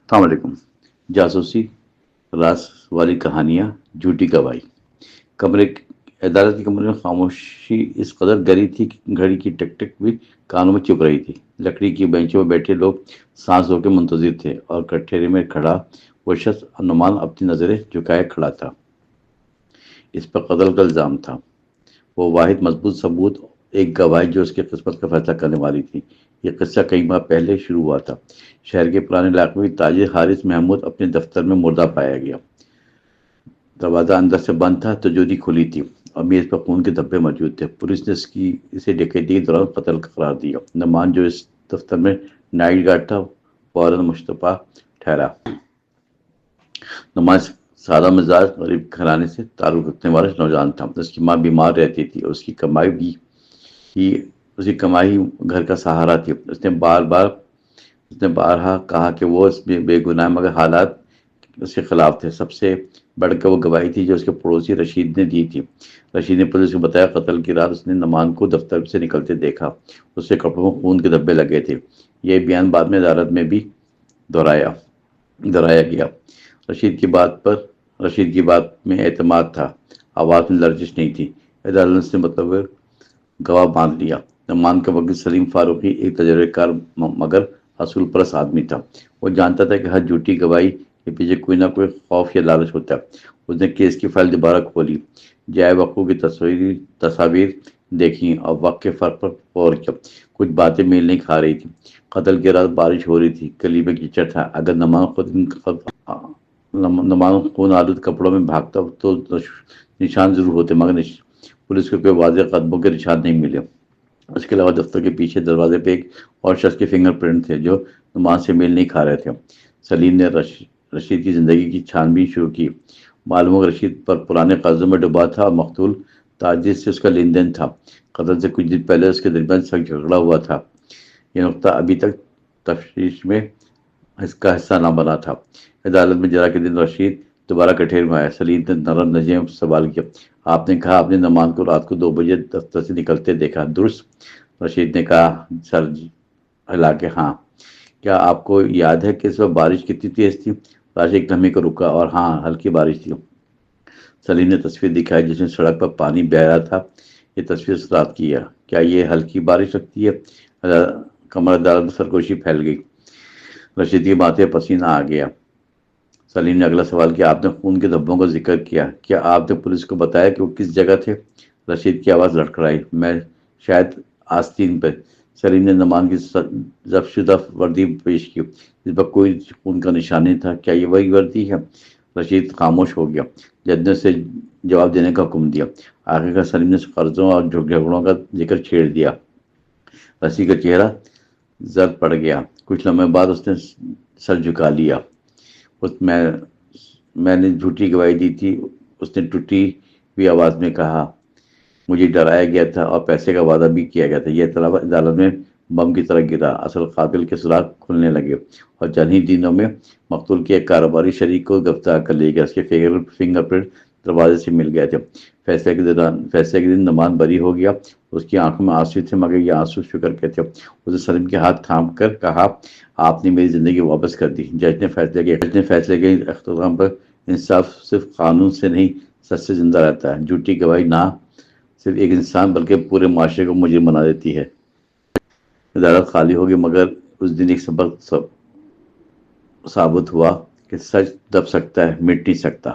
السلام علیکم۔ جاسوسی، راز والی کہانیاں، جھوٹی گواہی۔ کمرے عدالت کے کمرے میں خاموشی اس قدر گہری تھی کہ گھڑی کی ٹک ٹک بھی کانوں میں چپ رہی تھی۔ لکڑی کی بینچوں پر بیٹھے لوگ سانس رو کے منتظر تھے اور کٹہرے میں کھڑا وہ شخص نعمان اپنی نظریں جھکائے کھڑا تھا۔ اس پر قتل کا الزام تھا، وہ واحد مضبوط ثبوت، ایک گواہی جو اس کی قسمت کا فیصلہ کرنے والی تھی۔ یہ قصہ کئی ماہ پہلے شروع ہوا تھا۔ شہر کے پرانے علاقے میں تاجر حارث محمود اپنے دفتر میں مردہ پایا گیا۔ دروازہ اندر سے بند تھا، تجوری کھلی تھی اور میز پر خون کے دھبے موجود تھے۔ پولیس نے اسے ڈکیتی کے دوران قتل قرار دیا۔ نعمان جو اس دفتر میں نائٹ گارڈ تھا فوراً مشتبہ ٹھہرا۔ نعمان سادہ مزاج غریب گھرانے سے تعلق رکھنے والا نوجوان تھا۔ اس کی ماں بیمار رہتی تھی اور اس کی کمائی گھر کا سہارا تھی۔ اس نے بارہا کہا کہ وہ اس میں بے گناہ، مگر حالات اس کے خلاف تھے۔ سب سے بڑھ کر وہ گواہی تھی جو اس کے پڑوسی رشید نے دی تھی۔ رشید نے پولیس کو بتایا قتل کی رات اس نے نعمان کو دفتر سے نکلتے دیکھا، اس کے کپڑوں میں خون کے دھبے لگے تھے۔ یہ بیان بعد میں عدالت میں بھی دہرایا گیا۔ رشید کی بات میں اعتماد تھا، آواز میں لرزش نہیں تھی۔ عدالت نے متبر گواہ باندھ لیا۔ نعمان کا وکیل سلیم فاروقی ایک تجربہ کار مگر اصول پرست آدمی تھا۔ وہ جانتا تھا کہ ہر جھوٹی گواہی کے پیچھے کوئی نہ کوئی خوف یا لالچ ہوتا ہے۔ اس نے کیس کی فائل دوبارہ کھولی، جائے وقوع کی تصاویر دیکھیں اور وقت کے فرق پر غور کیا۔ کچھ باتیں میل نہیں کھا رہی تھی۔ قتل کی رات بارش ہو رہی تھی، گلی میں کیچڑ تھا۔ اگر نعمان خون آلود کپڑوں میں بھاگتا تو نشان ضرور ہوتے، مگر پولیس کو کوئی واضح قدموں کے نشان نہیں ملے۔ اس کے علاوہ دفتر کے پیچھے دروازے پہ ایک اور شخص کے فنگر پرنٹ تھے جو نعمان سے میل نہیں کھا رہے تھے۔ سلیم نے رشید کی زندگی کی چھان بین شروع کی۔ معلوم ہوا رشید پر پرانے قرضوں میں ڈوبا تھا اور مقتول تاجر سے اس کا لین دین تھا۔ قتل سے کچھ دن پہلے اس کے درمیان سخت جھگڑا ہوا تھا۔ یہ نقطہ ابھی تک تفتیش میں اس کا حصہ نہ بنا تھا۔ عدالت میں جرا کے دن رشید دوبارہ کٹہرے میں آیا۔ سلیم نے نرم لہجے میں سوال کیا، آپ نے کہا آپ نے نعمان کو رات کو 2 بجے دفتر سے نکلتے دیکھا، درست؟ رشید نے کہا سر ہلا کے ہاں۔ کیا آپ کو یاد ہے کہ اس وقت بارش کتنی تیز تھی؟ راشد ایک لمحے کو رکا اور ہاں، ہلکی بارش تھی۔ سلیم نے تصویر دکھائی جس میں سڑک پر پانی بہہ رہا تھا۔ یہ تصویر اس رات کی ہے، کیا یہ ہلکی بارش لگتی ہے؟ کمر عدالت میں سرگوشی پھیل گئی۔ رشید کی باتیں پسینہ آ گیا۔ سلیم نے اگلا سوال کیا، آپ نے خون کے دھبوں کا ذکر کیا، کیا آپ نے پولیس کو بتایا کہ وہ کس جگہ تھے؟ رشید کی آواز لڑکھڑائی، میں شاید آستین پہ۔ سلیم نے نعمان کی ضبط شدہ وردی پیش کی جس پر کوئی خون کا نشان نہیں تھا، کیا یہ وہی وردی ہے؟ رشید خاموش ہو گیا۔ جج نے اسے جواب دینے کا حکم دیا۔ آخر کار سلیم نے قرضوں اور جھگڑوں کا ذکر چھیڑ دیا۔ رشید کا چہرہ زرد پڑ گیا۔ کچھ لمحے بعد اس نے سر جھکا لیا۔ میں نے جھوٹی گواہی دی تھی، اس نے ٹوٹی ہوئی آواز میں کہا۔ مجھے ڈرایا گیا تھا اور پیسے کا وعدہ بھی کیا گیا تھا۔ یہ اطلاع عدالت میں بم کی طرح گرا۔ اصل قاتل کے سراغ کھلنے لگے اور چند ہی دنوں میں مقتول کے ایک کاروباری شریک کو گرفتار کر لیا گیا۔ اس کے فنگر پرنٹ دروازے سے مل گئے تھے۔ فیصلے کے دن نعمان بری ہو گیا۔ اس کی آنکھوں میں آنسو تھے، مگر یہ آنسو شکر کے تھے۔ اس نے سلیم کے ہاتھ تھام کر کہا، آپ نے میری زندگی واپس کر دی۔ جج نے فیصلے کے اختتام پر انصاف صرف قانون سے نہیں، سچ سے زندہ رہتا ہے۔ جھوٹی گواہی نہ صرف ایک انسان بلکہ پورے معاشرے کو مجرم بنا دیتی ہے۔ عدالت خالی ہوگی، مگر اس دن ایک سبق ثابت ہوا کہ سچ دب سکتا ہے، مٹ نہیں سکتا۔